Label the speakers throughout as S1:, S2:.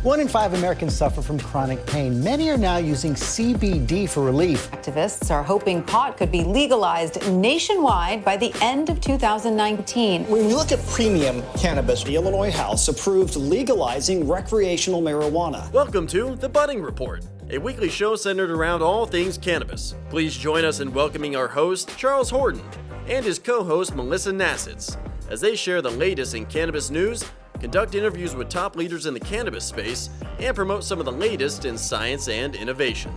S1: 1 in 5 Americans suffer from chronic pain. Many are now using CBD for relief.
S2: Activists are hoping pot could be legalized nationwide by the end of 2019.
S3: When you look at premium cannabis, the Illinois House approved legalizing recreational marijuana.
S4: Welcome to The Budding Report, a weekly show centered around all things cannabis. Please join us in welcoming our host, Charles Horton, and his co-host, Melissa Nasits, as they share the latest in cannabis news, conduct interviews with top leaders in the cannabis space, and promote some of the latest in science and innovation.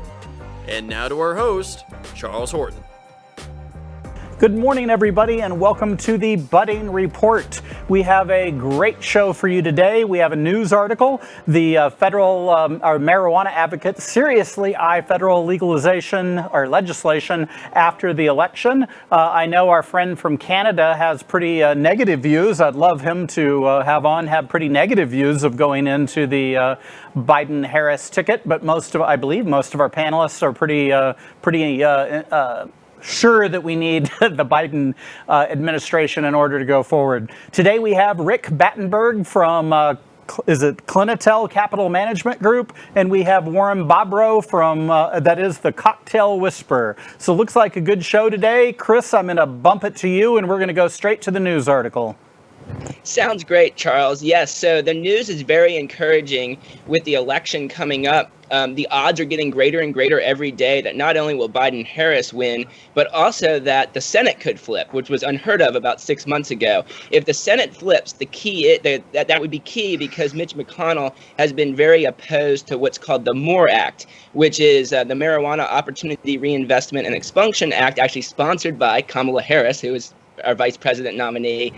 S4: And now to our host, Charles Horton.
S5: Good morning, everybody, and welcome to the Budding Report. We have a great show for you today. We have a news article. The federal marijuana advocates seriously eye federal legalization or legislation after the election. I know our friend from Canada has pretty negative views. I'd love him to have pretty negative views of going into the Biden-Harris ticket, but I believe most of our panelists are pretty sure that we need the Biden administration in order to go forward. Today we have Rick Batenburg from Clinitel Capital Management Group, and we have Warren Bobrow from that is the Cocktail Whisperer. So looks like a good show today. Chris, I'm going to bump it to you, and we're going to go straight to the news article.
S6: Sounds great, Charles. Yes, so the news is very encouraging with the election coming up. The odds are getting greater and greater every day that not only will Biden-Harris win, but also that the Senate could flip, which was unheard of about 6 months ago. If the Senate flips, that would be key because Mitch McConnell has been very opposed to what's called the MORE Act, which is the Marijuana Opportunity Reinvestment and Expunction Act, actually sponsored by Kamala Harris, who is our vice president nominee.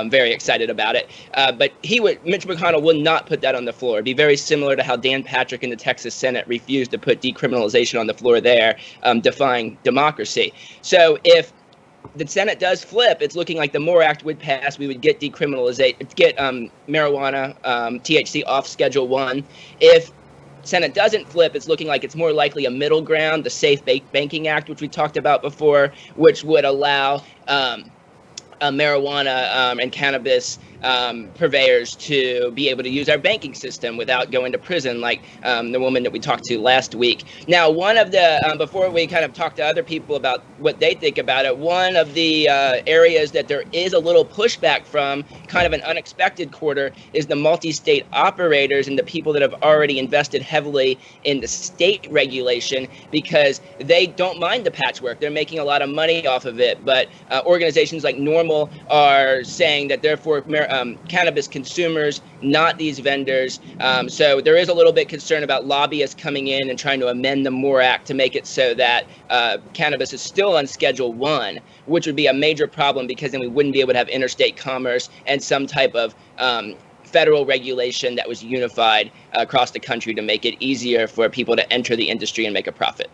S6: Very excited about it. But Mitch McConnell will not put that on the floor. It'd be very similar to how Dan Patrick in the Texas Senate refused to put decriminalization on the floor there, defying democracy. So if the Senate does flip, it's looking like the MORE Act would pass. We would get marijuana, THC off Schedule 1. If Senate doesn't flip, it's looking like it's more likely a middle ground, the Safe Banking Act, which we talked about before, which would allow marijuana and cannabis purveyors to be able to use our banking system without going to prison like the woman that we talked to last week. Now, one of the, before we kind of talk to other people about what they think about it, one of the areas that there is a little pushback from, kind of an unexpected quarter, is the multi-state operators and the people that have already invested heavily in the state regulation because they don't mind the patchwork. They're making a lot of money off of it, but organizations like Normal are saying that therefore cannabis consumers, not these vendors. So there is a little bit concern about lobbyists coming in and trying to amend the MORE Act to make it so that cannabis is still on Schedule 1, which would be a major problem because then we wouldn't be able to have interstate commerce and some type of federal regulation that was unified across the country to make it easier for people to enter the industry and make a profit.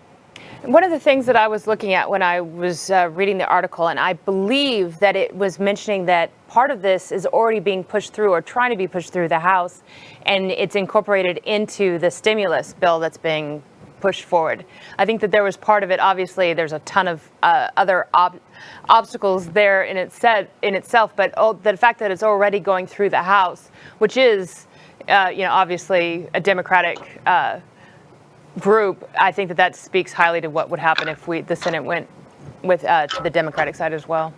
S7: One of the things that I was looking at when I was reading the article, and I believe that it was mentioning that part of this is already being pushed through or trying to be pushed through the House, and it's incorporated into the stimulus bill that's being pushed forward. I think that there was part of it. Obviously, there's a ton of other obstacles there in itself, but the fact that it's already going through the House, which is, obviously a Democratic group, I think that speaks highly to what would happen if the Senate went with to the Democratic side as well.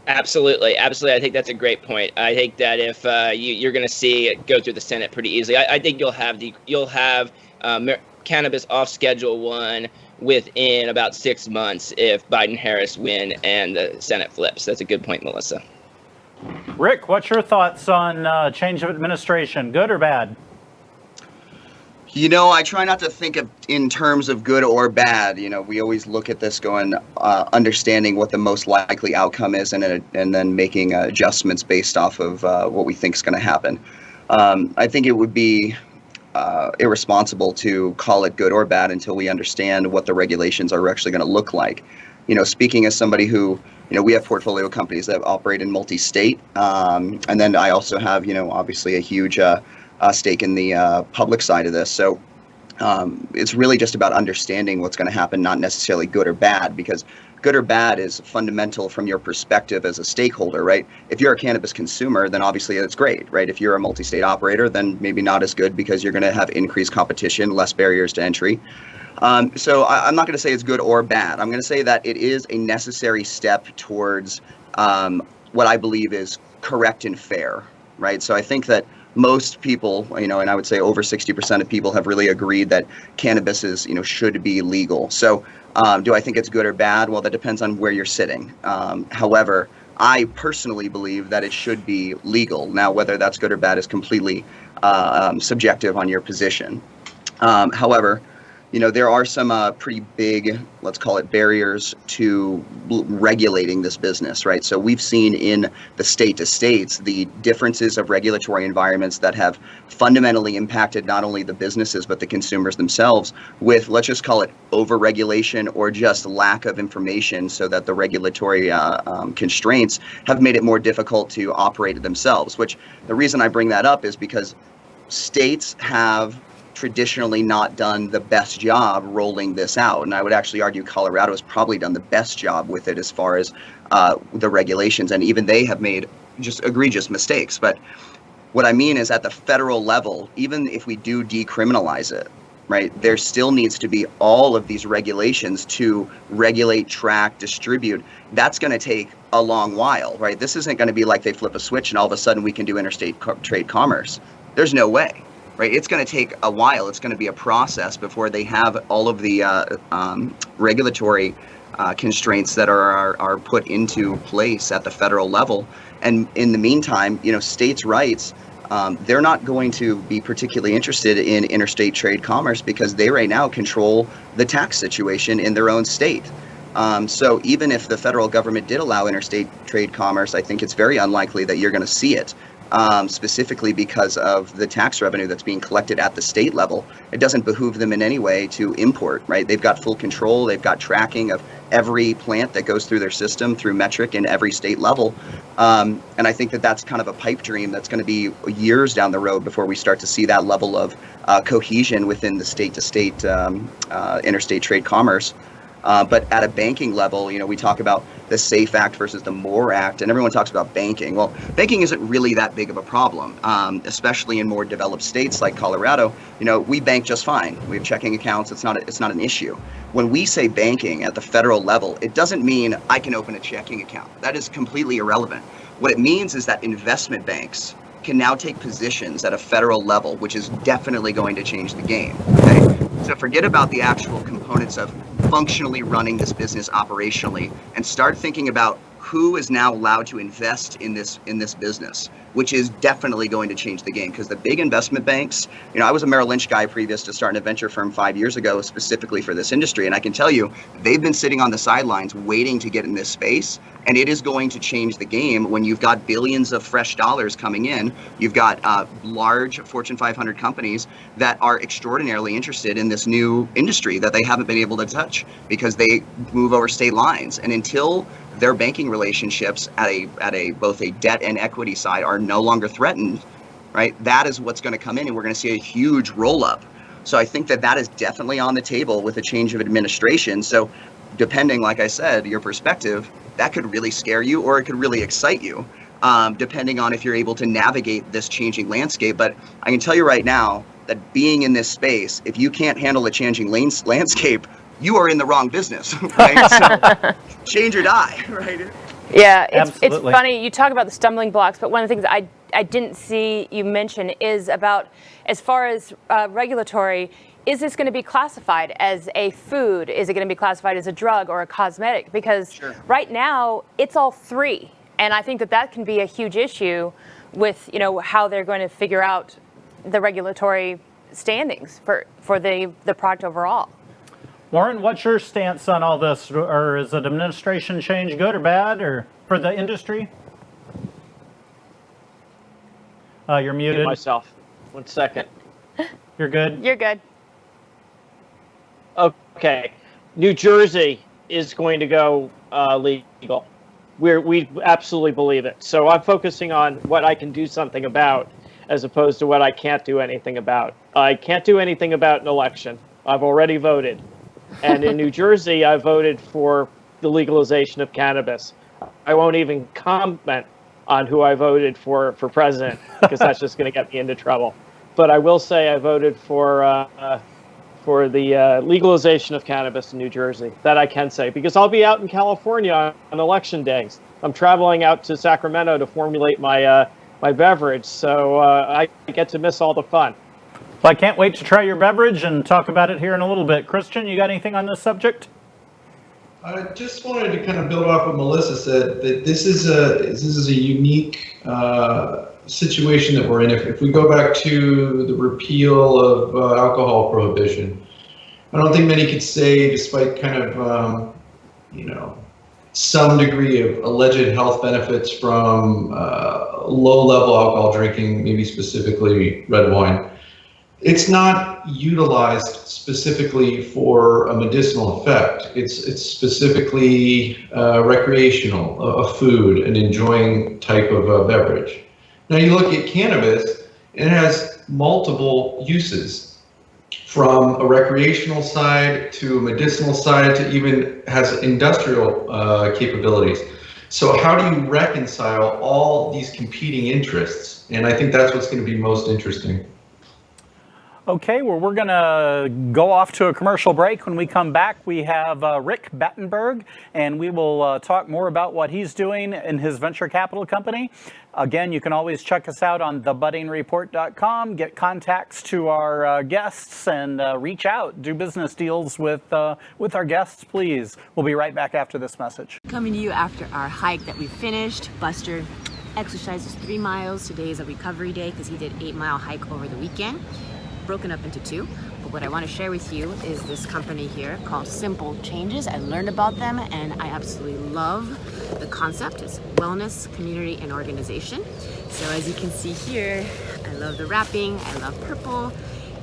S6: Absolutely. I think that's a great point. I think that if you're going to see it go through the Senate pretty easily, I think you'll have cannabis off Schedule 1 within about 6 months if Biden-Harris win and the Senate flips. That's a good point, Melissa.
S5: Rick, what's your thoughts on change of administration, good or bad?
S8: I try not to think of in terms of good or bad. We always look at this going, understanding what the most likely outcome is and then making adjustments based off of what we think is going to happen. I think it would be irresponsible to call it good or bad until we understand what the regulations are actually going to look like. Speaking as somebody who, we have portfolio companies that operate in multi-state. And then I also have, obviously a huge stake in the public side of this. So it's really just about understanding what's going to happen, not necessarily good or bad, because good or bad is fundamental from your perspective as a stakeholder, right? If you're a cannabis consumer, then obviously it's great, right? If you're a multi-state operator, then maybe not as good because you're going to have increased competition, less barriers to entry. So I'm not going to say it's good or bad. I'm going to say that it is a necessary step towards what I believe is correct and fair, right? So I think that most people, and I would say over 60% of people have really agreed that cannabis is, should be legal. So do I think it's good or bad? Well, that depends on where you're sitting. However, I personally believe that it should be legal. Now, whether that's good or bad is completely subjective on your position. However, there are some pretty big, let's call it, barriers to regulating this business, right? So we've seen in the state to states the differences of regulatory environments that have fundamentally impacted not only the businesses but the consumers themselves with, let's just call it, over-regulation or just lack of information, so that the regulatory constraints have made it more difficult to operate themselves. Which the reason I bring that up is because states have traditionally not done the best job rolling this out. And I would actually argue Colorado has probably done the best job with it as far as the regulations, and even they have made just egregious mistakes. But what I mean is, at the federal level, even if we do decriminalize it, right, there still needs to be all of these regulations to regulate, track, distribute. That's going to take a long while, right? This isn't going to be like they flip a switch and all of a sudden we can do interstate trade commerce. There's no way. Right, it's going to take a while. It's going to be a process before they have all of the regulatory constraints that are put into place at the federal level. And in the meantime, states' rights, they're not going to be particularly interested in interstate trade commerce because they right now control the tax situation in their own state. So even if the federal government did allow interstate trade commerce, I think it's very unlikely that you're going to see it. Specifically because of the tax revenue that's being collected at the state level. It doesn't behoove them in any way to import, right? They've got full control. They've got tracking of every plant that goes through their system through metric in every state level. And I think that that's kind of a pipe dream that's going to be years down the road before we start to see that level of cohesion within the state-to-state interstate trade commerce. But at a banking level, we talk about the SAFE Act versus the MORE Act, and everyone talks about banking. Well, banking isn't really that big of a problem, especially in more developed states like Colorado. We bank just fine. We have checking accounts. It's not an issue. When we say banking at the federal level, it doesn't mean I can open a checking account. That is completely irrelevant. What it means is that investment banks can now take positions at a federal level, which is definitely going to change the game. Okay? So forget about the actual components of functionally running this business operationally and start thinking about who is now allowed to invest in this business, which is definitely going to change the game. Because the big investment banks, I was a Merrill Lynch guy previous to starting a venture firm 5 years ago specifically for this industry, and I can tell you they've been sitting on the sidelines waiting to get in this space, and it is going to change the game when you've got billions of fresh dollars coming in. You've got large Fortune 500 companies that are extraordinarily interested in this new industry that they haven't been able to touch because they move over state lines. And until their banking relationships at a both a debt and equity side are no longer threatened, right? That is what's going to come in, and we're going to see a huge roll up. So I think that is definitely on the table with a change of administration. So depending, like I said, your perspective, that could really scare you or it could really excite you, depending on if you're able to navigate this changing landscape. But I can tell you right now that being in this space, if you can't handle a changing landscape, you are in the wrong business, right? So change or die, right?
S7: Yeah, it's
S5: Absolutely.
S7: funny. You talk about the stumbling blocks, but one of the things I didn't see you mention is about, as far as regulatory, is this going to be classified as a food? Is it going to be classified as a drug or a cosmetic? Because right now, it's all three. And I think that can be a huge issue with, how they're going to figure out the regulatory standings for the product overall.
S5: Warren, what's your stance on all this? Or is it administration change good or bad, or for the industry? You're muted.
S9: Myself. 1 second.
S5: You're good?
S7: You're good.
S9: Okay. New Jersey is going to go legal. We absolutely believe it. So I'm focusing on what I can do something about as opposed to what I can't do anything about. I can't do anything about an election. I've already voted. And in New Jersey, I voted for the legalization of cannabis. I won't even comment on who I voted for president, because that's just going to get me into trouble. But I will say I voted for the legalization of cannabis in New Jersey. That I can say, because I'll be out in California on election days. I'm traveling out to Sacramento to formulate my my beverage, so I get to miss all the fun.
S5: Well, I can't wait to try your beverage and talk about it here in a little bit. Christian, you got anything on this subject?
S10: I just wanted to kind of build off what Melissa said, that this is a unique situation that we're in. If we go back to the repeal of alcohol prohibition, I don't think many could say, despite kind of some degree of alleged health benefits from low-level alcohol drinking, maybe specifically red wine, it's not utilized specifically for a medicinal effect. It's specifically recreational, a food, an enjoying type of beverage. Now you look at cannabis, and it has multiple uses, from a recreational side to a medicinal side to even has industrial capabilities. So how do you reconcile all these competing interests? And I think that's what's going to be most interesting.
S5: Okay, well, we're going to go off to a commercial break. When we come back, we have Rick Batenburg, and we will talk more about what he's doing in his venture capital company. Again, you can always check us out on thebuddingreport.com, get contacts to our guests, and reach out, do business deals with our guests, please. We'll be right back after this message.
S11: Coming to you after our hike that we finished. Buster exercises 3 miles. Today is a recovery day because he did 8-mile hike over the weekend, broken up into 2. But what I want to share with you is this company here called Simple Changes. I learned about them and I absolutely love the concept. It's wellness, community, and organization. So as you can see here, I love the wrapping, I love purple,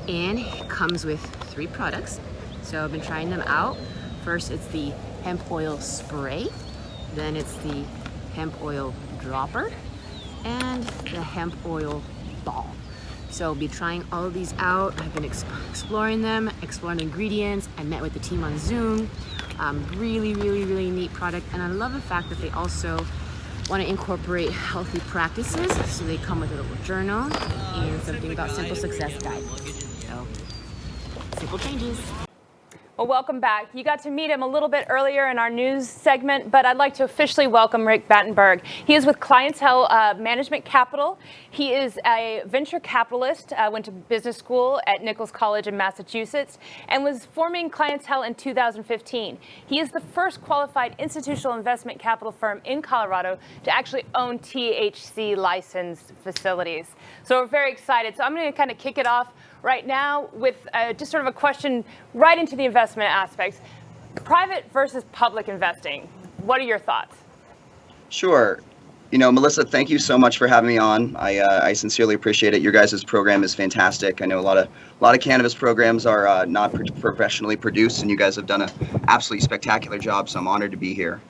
S11: and it comes with 3 products. So I've been trying them out. First, it's the hemp oil spray, then it's the hemp oil dropper, and the hemp oil ball. So I'll be trying all of these out. I've been exploring them, exploring the ingredients. I met with the team on Zoom. Really, really, really neat product. And I love the fact that they also want to incorporate healthy practices. So they come with a little journal and something about Simple Success Guide. So, Simple Changes.
S7: Well, welcome back. You got to meet him a little bit earlier in our news segment, but I'd like to officially welcome Rick Batenburg. He is with Clientele Management Capital. He is a venture capitalist, went to business school at Nichols College in Massachusetts, and was forming Clientele in 2015. He is the first qualified institutional investment capital firm in Colorado to actually own THC licensed facilities. So we're very excited. So I'm going to kind of kick it off right now with just sort of a question right into the investment aspects. Private versus public investing. What are your thoughts?
S8: Sure. Melissa, thank you so much for having me on. I sincerely appreciate it. Your guys' program is fantastic. I know a lot of cannabis programs are not professionally produced, and you guys have done an absolutely spectacular job, so I'm honored to be here.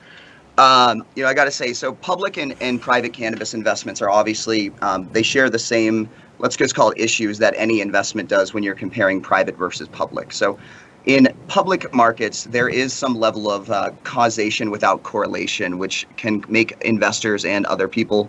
S8: I got to say, so public and private cannabis investments are obviously, they share the same, let's just call it issues that any investment does when you're comparing private versus public. So in public markets, there is some level of causation without correlation, which can make investors and other people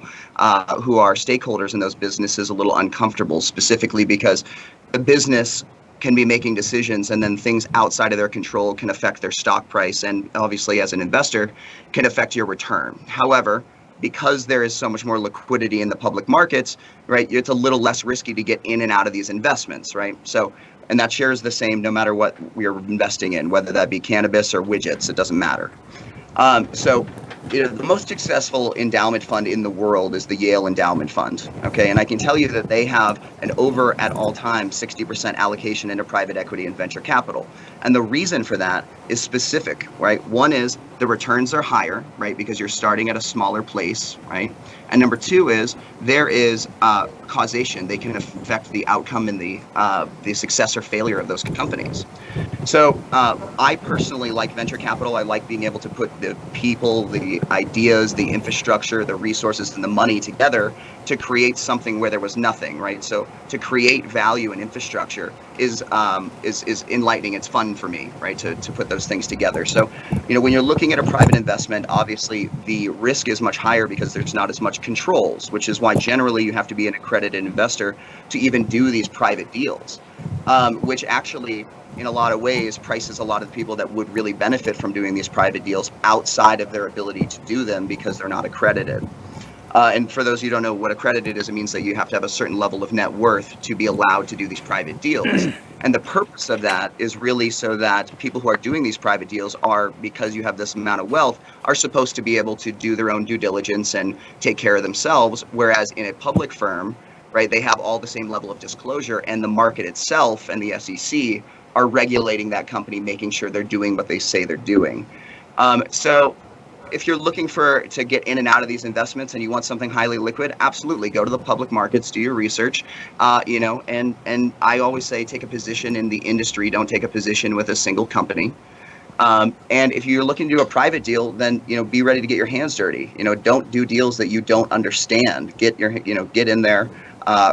S8: who are stakeholders in those businesses a little uncomfortable, specifically because the business can be making decisions and then things outside of their control can affect their stock price, and obviously as an investor can affect your return. However, because there is so much more liquidity in the public markets, right, it's a little less risky to get in and out of these investments, right? So, and that shares the same no matter what we are investing in, whether that be cannabis or widgets, it doesn't matter. The most successful endowment fund in the world is the Yale Endowment Fund, okay? And I can tell you that they have an over at all times 60% allocation into private equity and venture capital. And the reason for that is specific, right? One is the returns are higher, right? Because you're starting at a smaller place, right? And number 2 is there is causation. They can affect the outcome and the success or failure of those companies. So I personally like venture capital. I like being able to put the people, the the ideas, the infrastructure, the resources, and the money together to create something where there was nothing, right? So to create value and infrastructure is enlightening. It's fun for me, right, to put those things together. So, when you're looking at a private investment, obviously the risk is much higher because there's not as much controls, which is why generally you have to be an accredited investor to even do these private deals, which actually, in a lot of ways, prices a lot of the people that would really benefit from doing these private deals outside of their ability to do them because they're not accredited. And for those who don't know what accredited is, it means that you have to have a certain level of net worth to be allowed to do these private deals. And the purpose of that is really so that people who are doing these private deals are, because you have this amount of wealth, are supposed to be able to do their own due diligence and take care of themselves. Whereas in a public firm, right, they have all the same level of disclosure, and the market itself and the SEC are regulating that company, making sure they're doing what they say they're doing. So if you're looking to get in and out of these investments and you want something highly liquid, absolutely go to the public markets, do your research, and I always say take a position in the industry, don't take a position with a single company. And if you're looking to do a private deal, then be ready to get your hands dirty. Don't do deals that you don't understand. Get in there,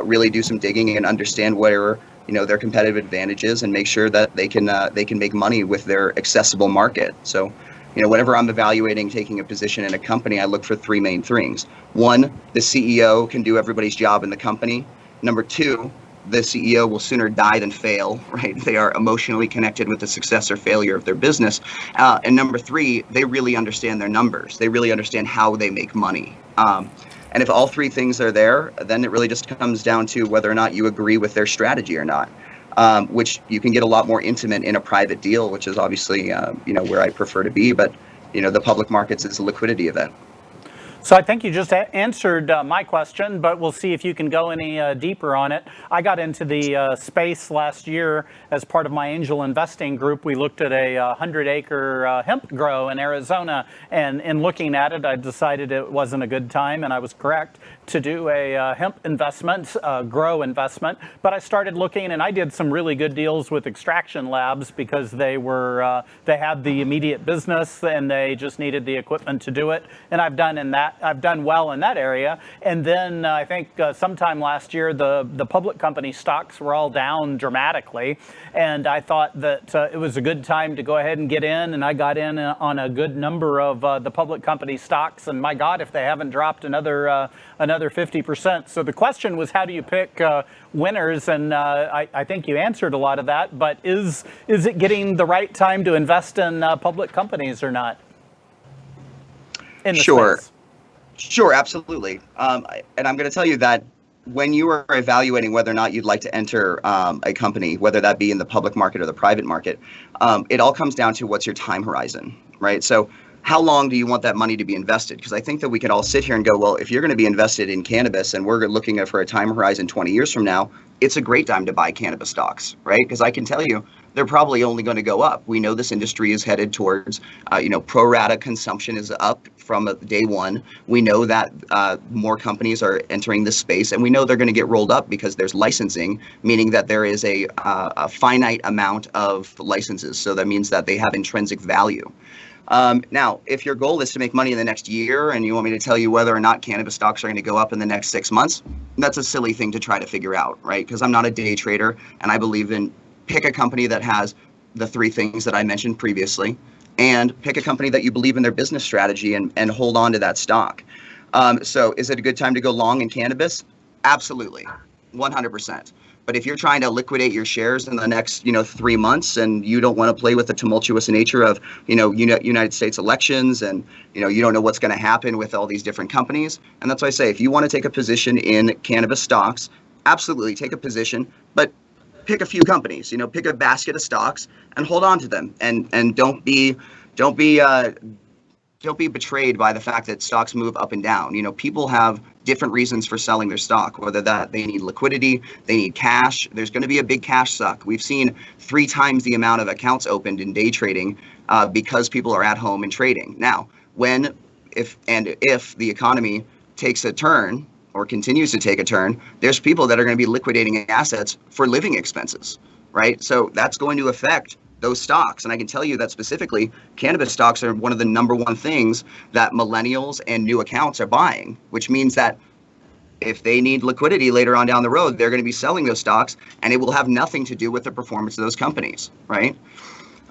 S8: really do some digging and understand where their competitive advantages, and make sure that they can make money with their accessible market. So, whenever I'm evaluating taking a position in a company, I look for three main things. One, the CEO can do everybody's job in the company. Number two, the CEO will sooner die than fail, right? They are emotionally connected with the success or failure of their business. And number three, they really understand their numbers. They really understand how they make money. And if all three things are there, then it really just comes down to whether or not you agree with their strategy or not, which you can get a lot more intimate in a private deal, which is obviously, where I prefer to be. But, the public markets is a liquidity event.
S5: So I think you just answered my question, but we'll see if you can go any deeper on it. I got into the space last year as part of my angel investing group. We looked at a 100-acre hemp grow in Arizona, and in looking at it, I decided it wasn't a good time, and I was correct to do a hemp investment, grow investment. But I started looking, and I did some really good deals with extraction labs because they had the immediate business and they just needed the equipment to do it. And I've done well in that area. And then I think sometime last year, the public company stocks were all down dramatically. And I thought that it was a good time to go ahead and get in. And I got in on a good number of the public company stocks. And my God, if they haven't dropped another 50%. So the question was, how do you pick winners? And I think you answered a lot of that. But is it getting the right time to invest in public companies or not?
S8: Sure. Space? Sure, absolutely. And I'm going to tell you that when you are evaluating whether or not you'd like to enter a company, whether that be in the public market or the private market, it all comes down to what's your time horizon, right? So how long do you want that money to be invested? Because I think that we can all sit here and go, well, if you're going to be invested in cannabis and we're looking at for a time horizon 20 years from now, it's a great time to buy cannabis stocks, right? Because I can tell you, they're probably only going to go up. We know this industry is headed towards, pro rata consumption is up from day one. We know that more companies are entering this space, and we know they're going to get rolled up because there's licensing, meaning that there is a finite amount of licenses. So that means that they have intrinsic value. Now, if your goal is to make money in the next year and you want me to tell you whether or not cannabis stocks are going to go up in the next 6 months, that's a silly thing to try to figure out, right? Because I'm not a day trader, and I believe in pick a company that has the three things that I mentioned previously, and pick a company that you believe in their business strategy and hold on to that stock. So is it a good time to go long in cannabis? Absolutely, 100%. But if you're trying to liquidate your shares in the next, 3 months, and you don't want to play with the tumultuous nature of, United States elections, and, you don't know what's going to happen with all these different companies. And that's why I say, if you want to take a position in cannabis stocks, absolutely take a position, but pick a few companies, pick a basket of stocks and hold on to them, and don't be betrayed by the fact that stocks move up and down. People have different reasons for selling their stock, whether that they need liquidity, they need cash. There's going to be a big cash suck. We've seen 3 times the amount of accounts opened in day trading because people are at home and trading. Now, if the economy takes a turn or continues to take a turn, there's people that are going to be liquidating assets for living expenses, right? So that's going to affect those stocks. And I can tell you that specifically, cannabis stocks are one of the number one things that millennials and new accounts are buying, which means that if they need liquidity later on down the road, they're going to be selling those stocks, and it will have nothing to do with the performance of those companies, right?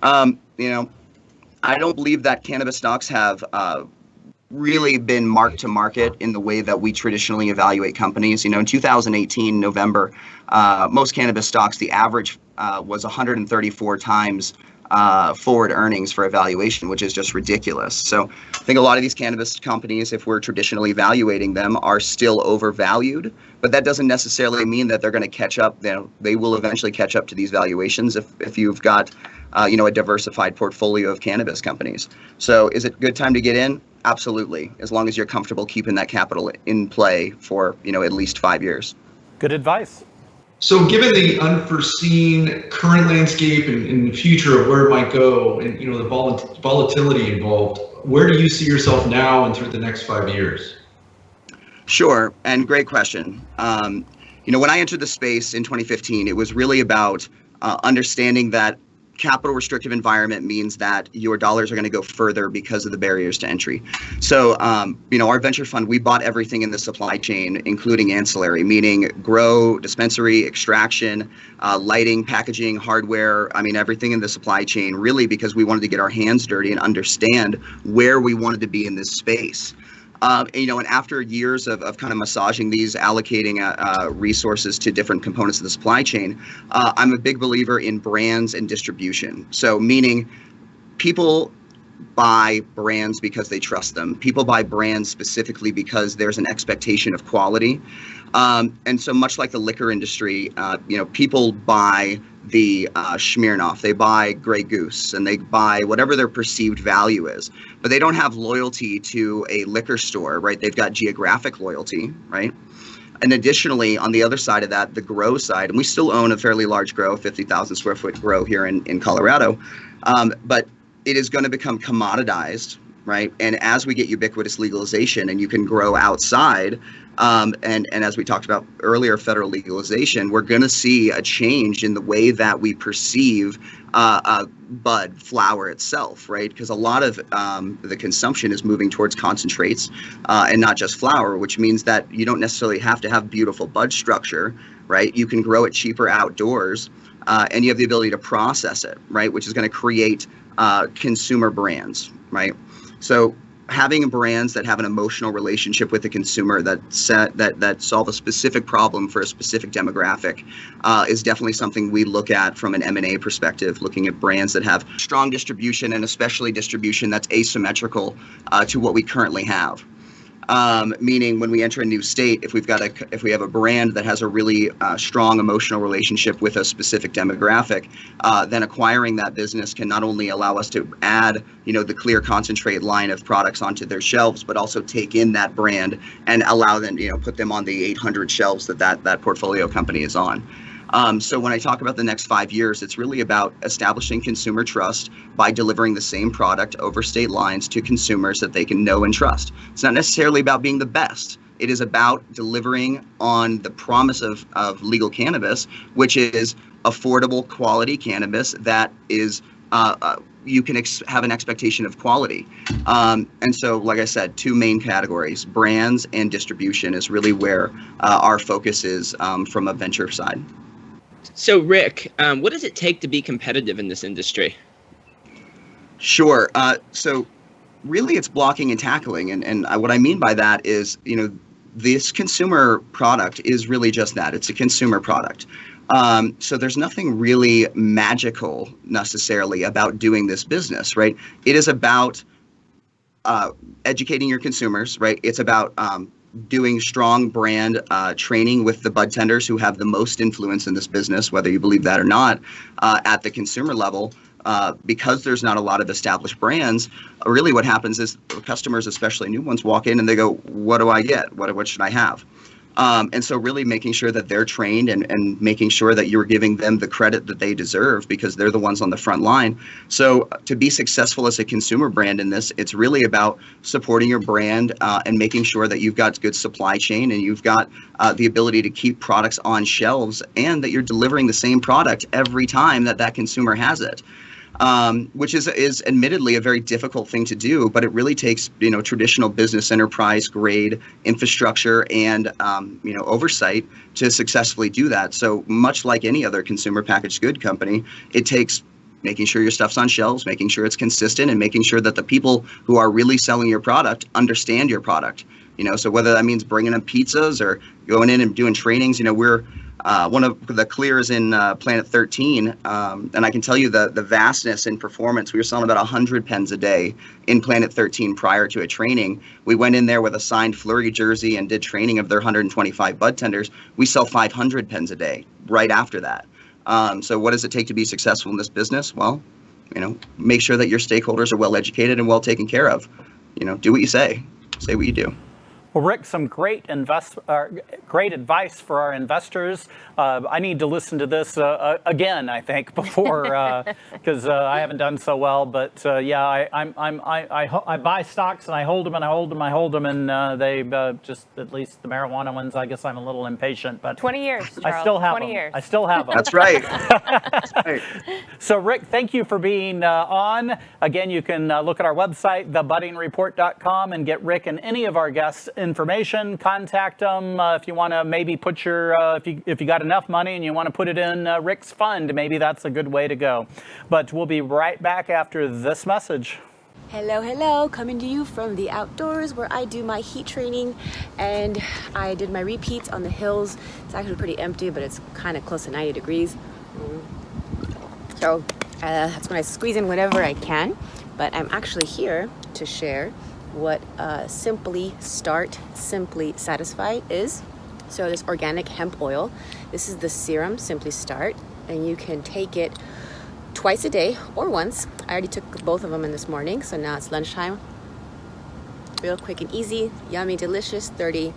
S8: I don't believe that cannabis stocks have really been marked to market in the way that we traditionally evaluate companies. In 2018, November, most cannabis stocks, the average was 134 times forward earnings for evaluation, which is just ridiculous. So I think a lot of these cannabis companies, if we're traditionally evaluating them, are still overvalued, but that doesn't necessarily mean that they're going to catch up. They will eventually catch up to these valuations if you've got a diversified portfolio of cannabis companies. So is it a good time to get in? Absolutely, as long as you're comfortable keeping that capital in play for at least 5 years.
S5: Good advice.
S10: So given the unforeseen current landscape and the future of where it might go and the volatility involved, where do you see yourself now and through the next 5 years?
S8: Sure, and great question. When I entered the space in 2015, it was really about understanding that capital restrictive environment means that your dollars are going to go further because of the barriers to entry. So, our venture fund, we bought everything in the supply chain, including ancillary, meaning grow, dispensary, extraction, lighting, packaging, hardware. Everything in the supply chain, really because we wanted to get our hands dirty and understand where we wanted to be in this space. And after years of kind of massaging these, allocating resources to different components of the supply chain, I'm a big believer in brands and distribution. So meaning people buy brands because they trust them. People buy brands specifically because there's an expectation of quality. And so much like the liquor industry, people buy the Smirnoff, they buy Grey Goose, and they buy whatever their perceived value is, but they don't have loyalty to a liquor store, right? They've got geographic loyalty, right? And additionally, on the other side of that, the grow side, and we still own a fairly large grow, 50,000 square foot grow here in Colorado, but it is going to become commoditized, right? And as we get ubiquitous legalization and you can grow outside, and as we talked about earlier, federal legalization, we're going to see a change in the way that we perceive bud flower itself, right? Because a lot of the consumption is moving towards concentrates and not just flower, which means that you don't necessarily have to have beautiful bud structure, right? You can grow it cheaper outdoors, and you have the ability to process it, right? Which is going to create consumer brands, right? So having brands that have an emotional relationship with the consumer that solve a specific problem for a specific demographic is definitely something we look at from an M&A perspective, looking at brands that have strong distribution and especially distribution that's asymmetrical to what we currently have. Meaning when we enter a new state, if we have a brand that has a really strong emotional relationship with a specific demographic, then acquiring that business can not only allow us to add, the clear concentrate line of products onto their shelves, but also take in that brand and allow them, put them on the 800 shelves that portfolio company is on. So when I talk about the next 5 years, it's really about establishing consumer trust by delivering the same product over state lines to consumers that they can know and trust. It's not necessarily about being the best. It is about delivering on the promise of legal cannabis, which is affordable quality cannabis that is you can have an expectation of quality. And so, like I said, two main categories, brands and distribution, is really where our focus is from a venture side.
S6: So, Rick, what does it take to be competitive in this industry?
S8: Sure. So really it's blocking and tackling. And what I mean by that is, this consumer product is really just that. It's a consumer product. So there's nothing really magical necessarily about doing this business, right? It is about educating your consumers, right? It's about doing strong brand training with the bud tenders who have the most influence in this business, whether you believe that or not, at the consumer level. Because there's not a lot of established brands, really what happens is customers, especially new ones, walk in and they go, what do I get? What should I have? And so really making sure that they're trained and making sure that you're giving them the credit that they deserve because they're the ones on the front line. So to be successful as a consumer brand in this, it's really about supporting your brand and making sure that you've got good supply chain and you've got the ability to keep products on shelves and that you're delivering the same product every time that consumer has it. which is admittedly a very difficult thing to do, but it really takes, traditional business enterprise grade infrastructure and, oversight to successfully do that. So much like any other consumer packaged good company, it takes making sure your stuff's on shelves, making sure it's consistent, and making sure that the people who are really selling your product understand your product. So whether that means bringing in pizzas or going in and doing trainings, we're one of the clears in Planet 13, and I can tell you the vastness in performance. We were selling about 100 pens a day in Planet 13 prior to a training. We went in there with a signed Flurry jersey and did training of their 125 bud tenders. We sell 500 pens a day right after that. So what does it take to be successful in this business? Well, make sure that your stakeholders are well educated and well taken care of. Do what you say what you do.
S5: Well, Rick, some great advice for our investors. I need to listen to this again, I think, before because I haven't done so well. But I buy stocks and I hold them and I hold them, and they just, at least the marijuana ones, I guess I'm a little impatient. But
S7: 20 years, Charles.
S5: I still have
S7: 20
S5: them.
S7: years.
S5: I still have them.
S8: That's right. That's right.
S5: So, Rick, thank you for being on. Again, you can look at our website, thebuddingreport.com, and get Rick and any of our guests information. Contact them if you want to maybe put your if you got enough money and you want to put it in Rick's fund. Maybe that's a good way to go. But we'll be right back after this message.
S11: Hello, coming to you from the outdoors where I do my heat training, and I did my repeats on the hills. It's actually pretty empty, but it's kind of close to 90 degrees. So that's when I squeeze in whatever I can, but I'm actually here to share what Simply Start, Simply Satisfy is. So this organic hemp oil, this is the serum Simply Start, and you can take it twice a day or once. I already took both of them in this morning, so now it's lunchtime. Real quick and easy, yummy, delicious, 30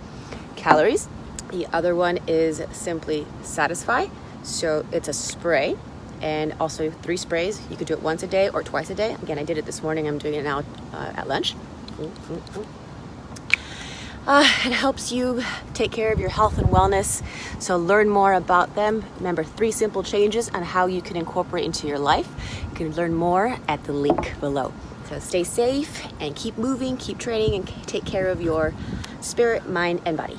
S11: calories. The other one is Simply Satisfy, so it's a spray, and also 3 sprays. You could do it once a day or twice a day. Again, I did it this morning. I'm doing it now at lunch. It helps you take care of your health and wellness. So learn more about them. Remember, 3 simple changes on how you can incorporate into your life. You can learn more at the link below. So stay safe and keep moving, keep training, and take care of your spirit, mind, and body.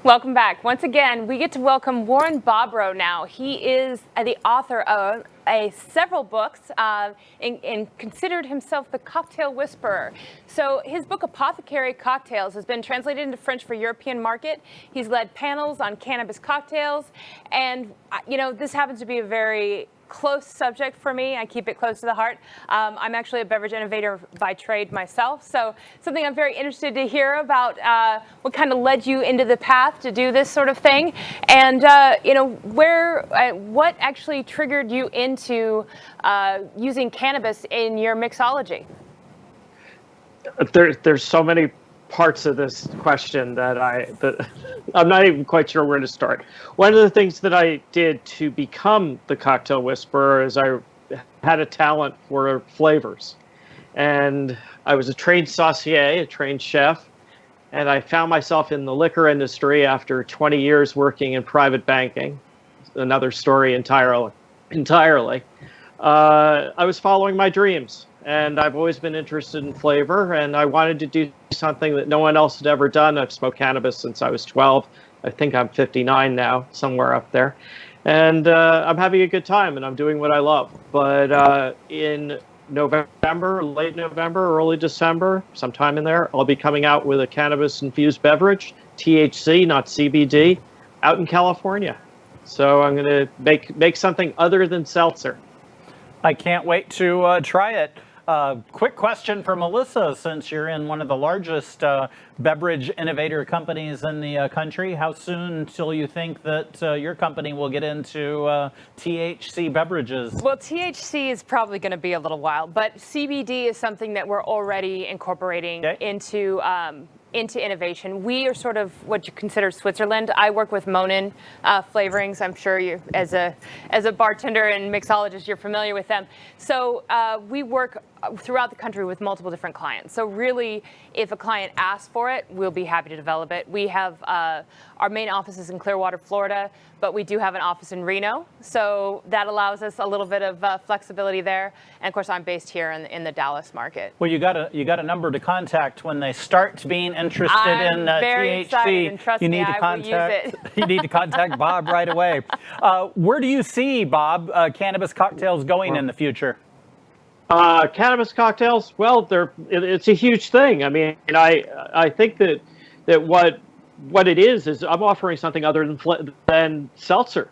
S7: Welcome back. Once again, we get to welcome Warren Bobrow now. He is the author of several books and considered himself the cocktail whisperer. So his book, Apothecary Cocktails, has been translated into French for European market. He's led panels on cannabis cocktails. And, this happens to be a very close subject for me. I keep it close to the heart. I'm actually a beverage innovator by trade myself, so something I'm very interested to hear about what kind of led you into the path to do this sort of thing, and what actually triggered you into using cannabis in your mixology?
S9: There's so many parts of this question that I'm not even quite sure where to start. One of the things that I did to become the cocktail whisperer is I had a talent for flavors. And I was a trained saucier, a trained chef, and I found myself in the liquor industry after 20 years working in private banking. Another story entirely. I was following my dreams. And I've always been interested in flavor, and I wanted to do something that no one else had ever done. I've smoked cannabis since I was 12. I think I'm 59 now, somewhere up there. And I'm having a good time, and I'm doing what I love. But in November, late November, early December, sometime in there, I'll be coming out with a cannabis-infused beverage, THC, not CBD, out in California. So I'm going to make something other than seltzer.
S5: I can't wait to try it. Quick question for Melissa, since you're in one of the largest beverage innovator companies in the country, how soon till you think that your company will get into THC beverages?
S7: Well, THC is probably going to be a little while, but CBD is something that we're already incorporating into innovation. We are sort of what you consider Switzerland. I work with Monin flavorings. I'm sure you, as a bartender and mixologist, you're familiar with them. So we work throughout the country with multiple different clients. So really, if a client asks for it, we'll be happy to develop it. We have our main office is in Clearwater, Florida, but we do have an office in Reno. So that allows us a little bit of flexibility there. And of course, I'm based here in the Dallas market.
S5: Well, you got a number to contact when they start being interested in
S7: very
S5: THC.
S7: excited, and trust me, I will use it.
S5: You need to contact Bob right away. Where do you see, Bob, cannabis cocktails going in the future?
S9: Cannabis cocktails, well, it's a huge thing. I mean, I think that what it is I'm offering something other than seltzer.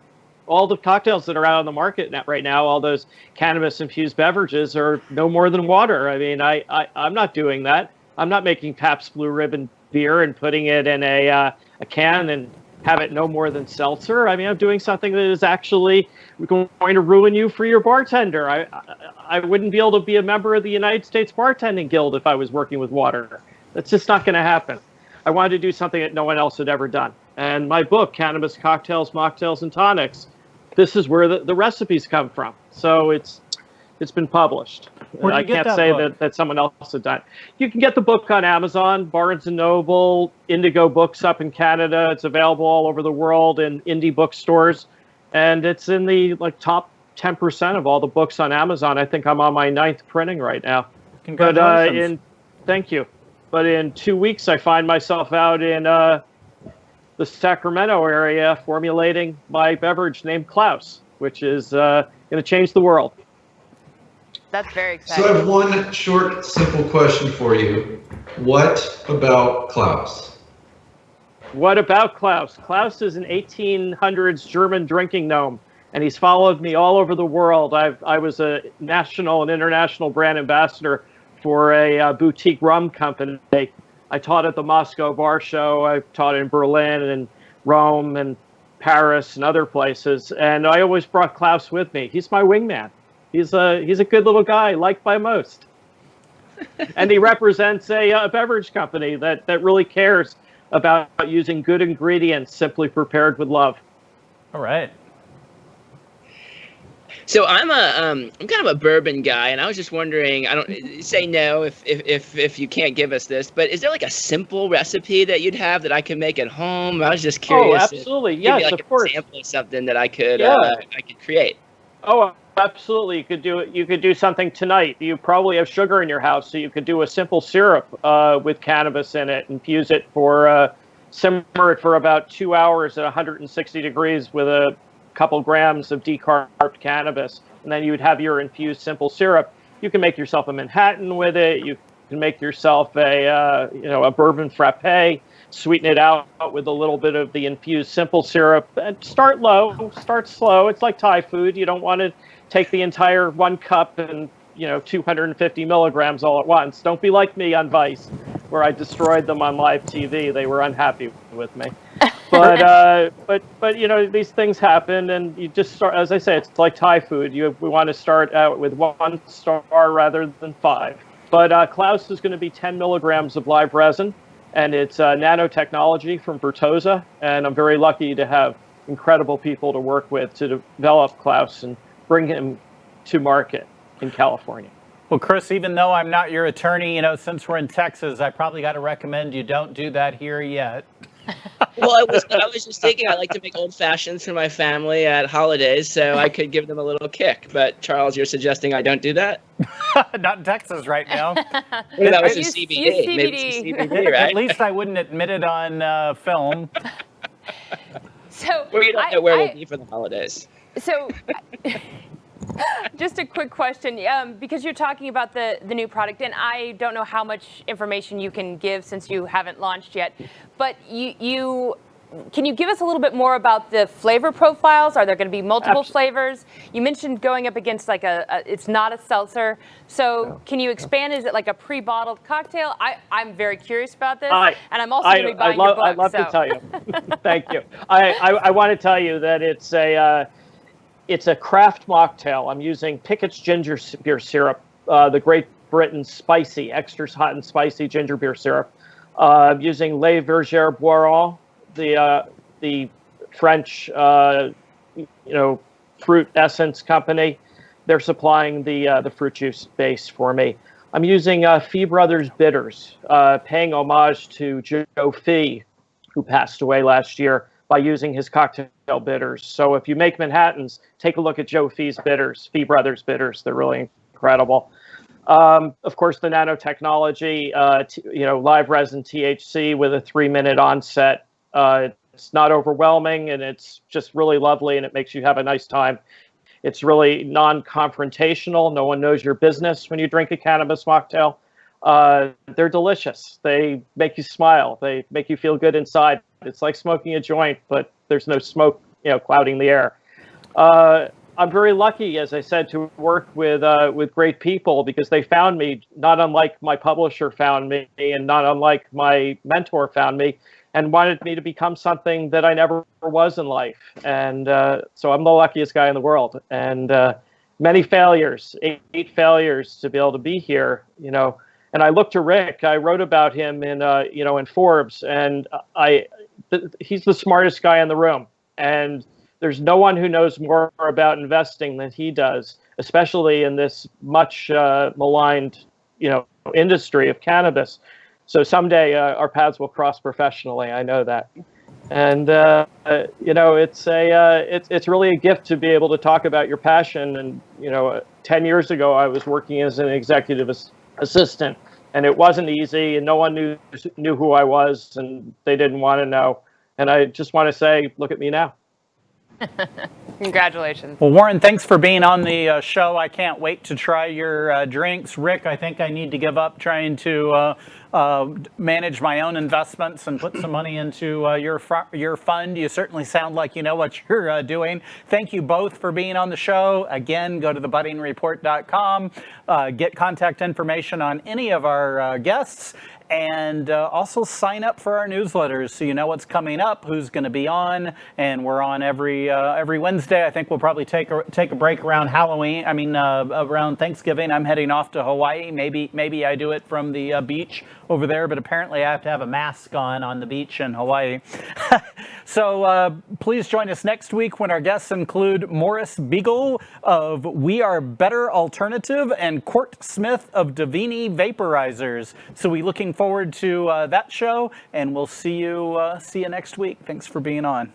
S9: All the cocktails that are out on the market right now, all those cannabis-infused beverages are no more than water. I mean, I'm not doing that. I'm not making Pabst Blue Ribbon beer and putting it in a can and have it no more than seltzer. I mean, I'm doing something that is actually going to ruin you for your bartender. I wouldn't be able to be a member of the United States Bartending Guild if I was working with water. That's just not going to happen. I wanted to do something that no one else had ever done. And my book, Cannabis Cocktails, Mocktails, and Tonics, this is where the recipes come from. So it's been published. I can't say that someone else had done. You can get the book on Amazon, Barnes & Noble, Indigo Books up in Canada. It's available all over the world in indie bookstores. And it's in the top 10% of all the books on Amazon. I think I'm on my 9th printing right now.
S5: Congratulations.
S9: Thank you. But in 2 weeks, I find myself out in the Sacramento area formulating my beverage named Klaus, which is going to change the world.
S7: That's very exciting.
S10: So I have one short, simple question for you. What about Klaus?
S9: What about Klaus? Klaus is an 1800s German drinking gnome, and he's followed me all over the world. I was a national and international brand ambassador for a boutique rum company. I taught at the Moscow Bar Show. I taught in Berlin and Rome and Paris and other places, and I always brought Klaus with me. He's my wingman. He's a good little guy, liked by most. And he represents a beverage company that really cares about using good ingredients simply prepared with love.
S5: All right.
S6: So I'm kind of a bourbon guy, and I was just wondering, I don't say no if you can't give us this, but is there like a simple recipe that you'd have that I could make at home? I was just curious.
S9: Oh, absolutely. Yes, of course.
S6: Example of something that I could create.
S9: Oh, absolutely. You could do it. You could do something tonight. You probably have sugar in your house, so you could do a simple syrup with cannabis in it, infuse it simmer it for about 2 hours at 160 degrees with a couple grams of decarbed cannabis, and then you'd have your infused simple syrup. You can make yourself a Manhattan with it. You can make yourself a bourbon frappe, sweeten it out with a little bit of the infused simple syrup, and start low, start slow. It's like Thai food. You don't want to take the entire 1 cup and 250 milligrams all at once. Don't be like me on Vice, where I destroyed them on live TV. They were unhappy with me. But these things happen, and you just start. As I say, it's like Thai food. We want to start out with 1 star rather than 5. But Klaus is going to be 10 milligrams of live resin, and it's nanotechnology from Bertosa. And I'm very lucky to have incredible people to work with to develop Klaus and bring him to market in California.
S5: Well, Chris, even though I'm not your attorney, since we're in Texas, I probably got to recommend you don't do that here yet.
S6: Well, I was just thinking I like to make old fashions for my family at holidays, so I could give them a little kick. But Charles, you're suggesting I don't do that?
S5: Not in Texas right now.
S6: Maybe that was a CBD. Maybe it's a CBD, right?
S5: At least I wouldn't admit it on film.
S7: So
S6: well, you don't know where we'll be for the holidays.
S7: So. Just a quick question, because you're talking about the new product, and I don't know how much information you can give since you haven't launched yet, but can you give us a little bit more about the flavor profiles? Are there going to be multiple flavors? You mentioned going up against it's not a seltzer, so can you expand? Is it like a pre-bottled cocktail? I'm very curious about this, and I'm also going to be buying your book.
S9: I'd love to tell you. Thank you. I want to tell you that it's a craft mocktail. I'm using Pickett's ginger beer syrup, the Great Britain spicy, extra hot and spicy ginger beer syrup. I'm using Les Vergers Boiron, the French, fruit essence company. they're supplying the fruit juice base for me. I'm using Fee Brothers bitters, paying homage to Joe Fee, who passed away last year, by using his cocktail bitters. So if you make Manhattans, take a look at Joe Fee's bitters, Fee Brothers bitters. They're really incredible. Of course, the nanotechnology, live resin THC with a 3-minute onset. It's not overwhelming, and it's just really lovely, and it makes you have a nice time. It's really non-confrontational. No one knows your business when you drink a cannabis mocktail. They're delicious. They make you smile. They make you feel good inside. It's like smoking a joint, but there's no smoke, clouding the air. I'm very lucky, as I said, to work with great people, because they found me, not unlike my publisher found me, and not unlike my mentor found me, and wanted me to become something that I never was in life. And so I'm the luckiest guy in the world. And many failures, eight failures to be able to be here, And I looked to Rick. I wrote about him in Forbes, and he's the smartest guy in the room. And there's no one who knows more about investing than he does, especially in this much maligned, industry of cannabis. So someday our paths will cross professionally. I know that. And it's really a gift to be able to talk about your passion. And 10 years ago, I was working as an executive assistant, and it wasn't easy, and no one knew who I was, and they didn't want to know. And I just want to say, look at me now.
S7: Congratulations.
S5: Well, Warren, thanks for being on the show. I can't wait to try your drinks. Rick, I think I need to give up trying to manage my own investments and put some money into your fund. You certainly sound like you know what you're doing. Thank you both for being on the show. Again, go to thebuddingreport.com, get contact information on any of our guests, and also sign up for our newsletters so you know what's coming up, who's going to be on, and we're on every Wednesday. I think we'll probably take a break around Halloween. Around Thanksgiving. I'm heading off to Hawaii. Maybe I do it from the beach over there, but apparently I have to have a mask on the beach in Hawaii. So please join us next week when our guests include Morris Beagle of We Are Better Alternative and Court Smith of Davini Vaporizers. So we're looking forward to that show, and we'll see you next week. Thanks for being on.